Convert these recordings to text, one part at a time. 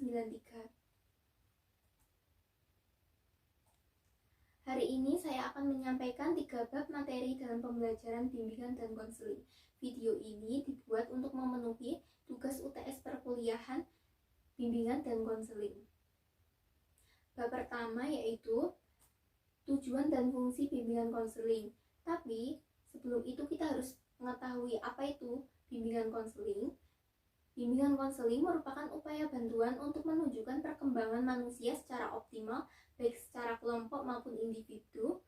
93. Hari ini saya akan menyampaikan 3 bab materi dalam pembelajaran bimbingan dan konseling. Video ini dibuat untuk memenuhi tugas UTS perkuliahan bimbingan dan konseling. Bab pertama yaitu tujuan dan fungsi bimbingan konseling. Tapi sebelum itu kita harus mengetahui apa itu bimbingan konseling. Bimbingan konseling merupakan upaya bantuan untuk menunjukkan perkembangan manusia secara optimal, baik secara kelompok maupun individu,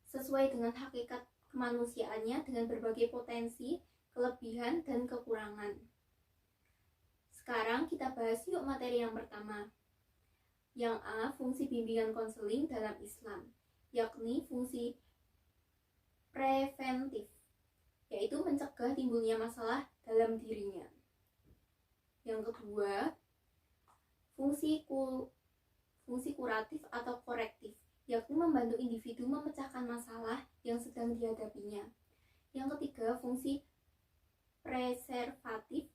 sesuai dengan hakikat kemanusiaannya dengan berbagai potensi, kelebihan, dan kekurangan. Sekarang kita bahas yuk materi yang pertama. Yang A, fungsi bimbingan konseling dalam Islam, yakni fungsi preventif, yaitu mencegah timbulnya masalah dalam dirinya. Yang kedua, fungsi kuratif atau korektif, yakni membantu individu memecahkan masalah yang sedang dihadapinya. Yang ketiga, fungsi preservatif,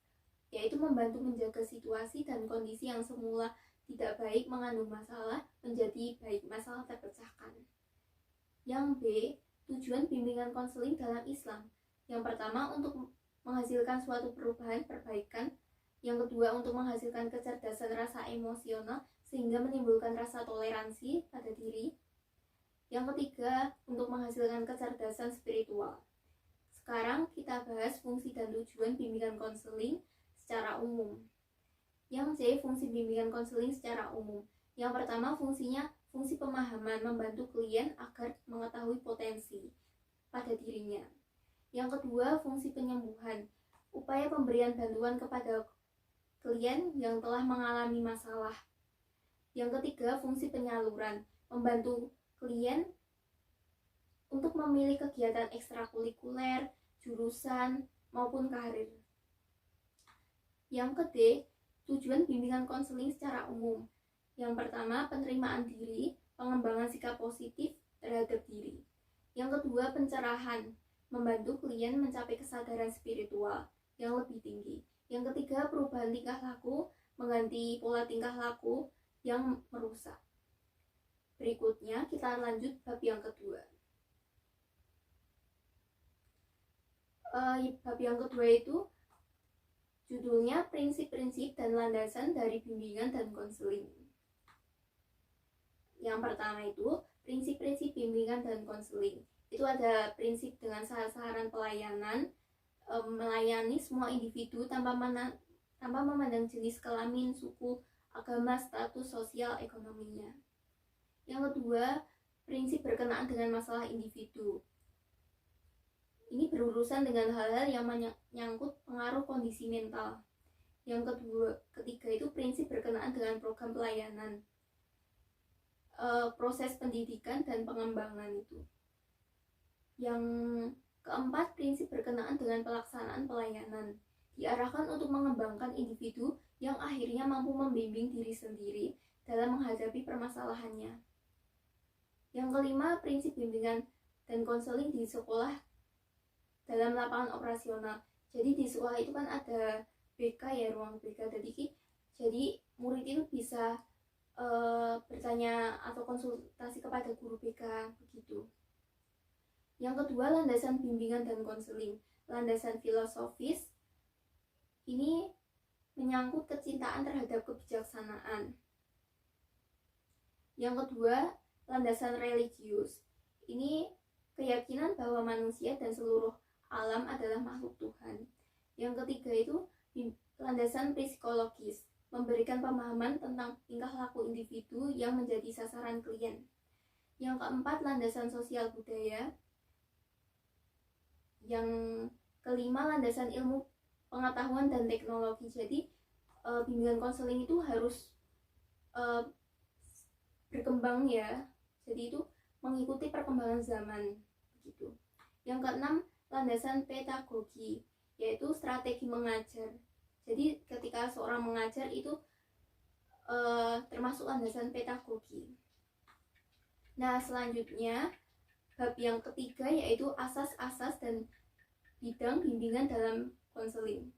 yaitu membantu menjaga situasi dan kondisi yang semula tidak baik mengandung masalah menjadi baik, masalah terpecahkan. Yang B, tujuan bimbingan konseling dalam Islam. Yang pertama, untuk menghasilkan suatu perubahan, perbaikan. Yang kedua, untuk menghasilkan kecerdasan rasa emosional sehingga menimbulkan rasa toleransi pada diri. Yang ketiga, untuk menghasilkan kecerdasan spiritual. Sekarang kita bahas fungsi dan tujuan bimbingan konseling secara umum. Yang C, fungsi bimbingan konseling secara umum. Yang pertama, fungsinya fungsi pemahaman, membantu klien agar mengetahui potensi pada dirinya. Yang kedua, fungsi penyembuhan, upaya pemberian bantuan kepada klien yang telah mengalami masalah. Yang ketiga, fungsi penyaluran, membantu klien untuk memilih kegiatan ekstrakurikuler, jurusan, maupun karir. Yang ketiga, tujuan bimbingan konseling secara umum. Yang pertama, penerimaan diri, pengembangan sikap positif terhadap diri. Yang kedua, pencerahan, membantu klien mencapai kesadaran spiritual yang lebih tinggi. Yang ketiga, perubahan tingkah laku, mengganti pola tingkah laku yang merusak. Berikutnya kita lanjut bab yang kedua. Bab yang kedua itu judulnya prinsip-prinsip dan landasan dari bimbingan dan konseling. Yang pertama itu prinsip-prinsip bimbingan dan konseling. Itu ada prinsip dengan sasaran pelayanan, melayani semua individu tanpa memandang jenis kelamin, suku, agama, status sosial, ekonominya. Yang kedua, prinsip berkenaan dengan masalah individu. Ini berurusan dengan hal-hal yang menyangkut pengaruh kondisi mental. Yang ketiga itu prinsip berkenaan dengan program pelayanan, proses pendidikan dan pengembangan itu. Yang keempat, prinsip berkenaan dengan pelaksanaan pelayanan, diarahkan untuk mengembangkan individu yang akhirnya mampu membimbing diri sendiri dalam menghadapi permasalahannya. Yang kelima, prinsip bimbingan dan konseling di sekolah dalam lapangan operasional. Jadi di sekolah itu kan ada BK ya, ruang BK. Jadi murid itu bisa bertanya atau konsultasi kepada guru BK begitu. Yang kedua, landasan bimbingan dan konseling. Landasan filosofis ini menyangkut kecintaan terhadap kebijaksanaan. Yang kedua, landasan religius. Ini keyakinan bahwa manusia dan seluruh alam adalah makhluk Tuhan. Yang ketiga itu landasan psikologis, memberikan pemahaman tentang tingkah laku individu yang menjadi sasaran klien. Yang keempat, landasan sosial budaya. Yang kelima, landasan ilmu pengetahuan dan teknologi. Jadi bimbingan konseling itu harus berkembang ya. Jadi itu mengikuti perkembangan zaman begitu. Yang keenam, landasan pedagogi, yaitu strategi mengajar. Jadi ketika seorang mengajar itu termasuk landasan pedagogi. Nah, selanjutnya bab yang ketiga yaitu asas-asas dan bidang bimbingan dalam konseling.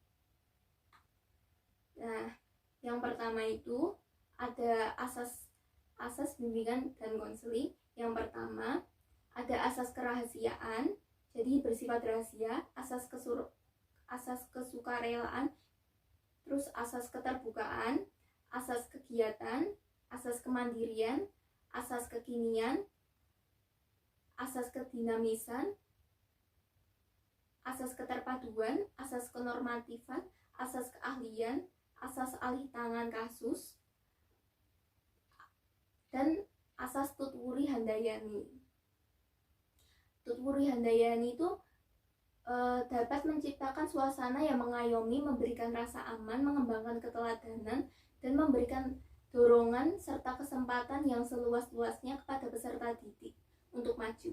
Nah, Yang pertama itu ada asas bimbingan dan konseling. Yang pertama ada asas kerahasiaan, jadi bersifat rahasia, asas kesukarelaan, terus asas keterbukaan, asas kegiatan, asas kemandirian, asas kekinian, asas kedinamisan, asas keterpaduan, asas kenormatifan, asas keahlian, asas alih tangan kasus, dan asas Tutwuri Handayani. Tutwuri Handayani itu dapat menciptakan suasana yang mengayomi, memberikan rasa aman, mengembangkan keteladanan, dan memberikan dorongan serta kesempatan yang seluas-luasnya kepada peserta didik untuk maju.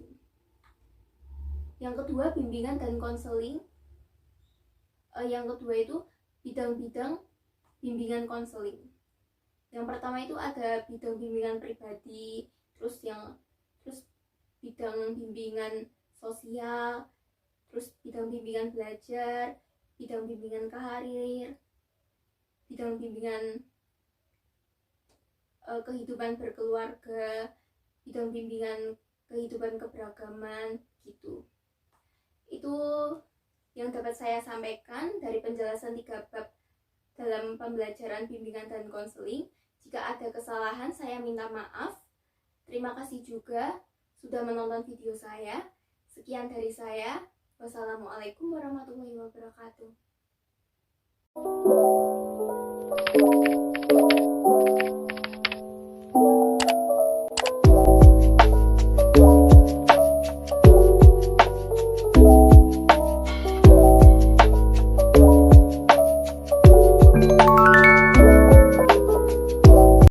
Yang kedua, bimbingan dan konseling. Yang kedua itu bidang-bidang bimbingan konseling. Yang pertama itu ada bidang bimbingan pribadi, terus bidang bimbingan sosial, terus bidang bimbingan belajar, bidang bimbingan karir, bidang bimbingan kehidupan berkeluarga, bidang bimbingan kehidupan keberagaman gitu. Itu yang dapat saya sampaikan dari penjelasan 3 bab dalam pembelajaran bimbingan dan konseling. Jika ada kesalahan, saya minta maaf. Terima kasih juga sudah menonton video saya. Sekian dari saya. Wassalamualaikum warahmatullahi wabarakatuh.